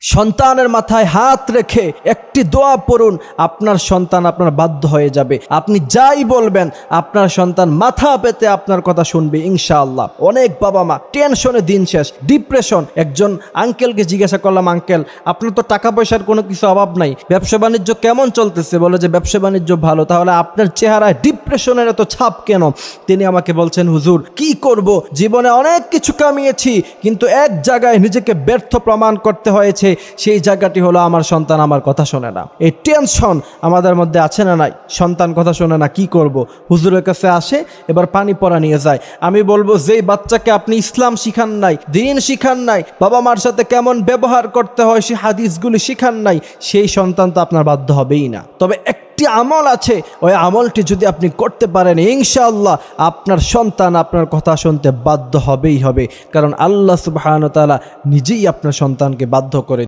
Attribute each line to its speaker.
Speaker 1: সন্তানের মাথায় হাত রেখে একটি দোয়া পড়ুন, আপনার সন্তান আপনার বাধ্য হয়ে যাবে। আপনি যাই বলবেন আপনার সন্তান মাথা পেতে আপনার কথা শুনবে ইনশাআল্লাহ। অনেক বাবা মা টেনশনে দিন শেষ, ডিপ্রেশন। একজন আঙ্কেলকে জিজ্ঞাসা করলাম, আঙ্কেল আপনার তো টাকা পয়সার কোনো কিছু অভাব নাই, ব্যবসা বাণিজ্য কেমন চলতেছে? বলে যে ব্যবসা বাণিজ্য ভালো। তাহলে আপনার চেহারায় ডিপ্রেশনের এত ছাপ কেন? তিনি আমাকে বলছেন, হুজুর কি করব, জীবনে অনেক কিছু কামিয়েছি কিন্তু এক জায়গায় নিজেকে ব্যর্থ প্রমাণ করতে হয়েছে, সেই জায়গাটি হলো আমার সন্তান আমার কথা শোনে না। এই টেনশন আমাদের মধ্যে আছে না নাই? সন্তান কথা শোনে না, কি করব? হুজুরের কাছে আসে, এবার পানি পড়া নিয়ে যায়। আমি বলবো, যেই বাচ্চাকে আপনি ইসলাম শিখান নাই, দ্বীন শিখান নাই, বাবা মার সাথে কেমন ব্যবহার করতে হয় সেই হাদিসগুলি শিখান নাই, সেই সন্তান তো আপনার বাধ্য হবেই না। তবে একটি আমল আছে, ওই আমলটি যদি আপনি করতে পারেন ইনশাআল্লাহ আপনার সন্তান আপনার কথা শুনতে বাধ্য হবেই হবে। কারণ আল্লাহ সুবহানাহু ওয়া তাআলা নিজেই আপনার সন্তানকে বাধ্য করে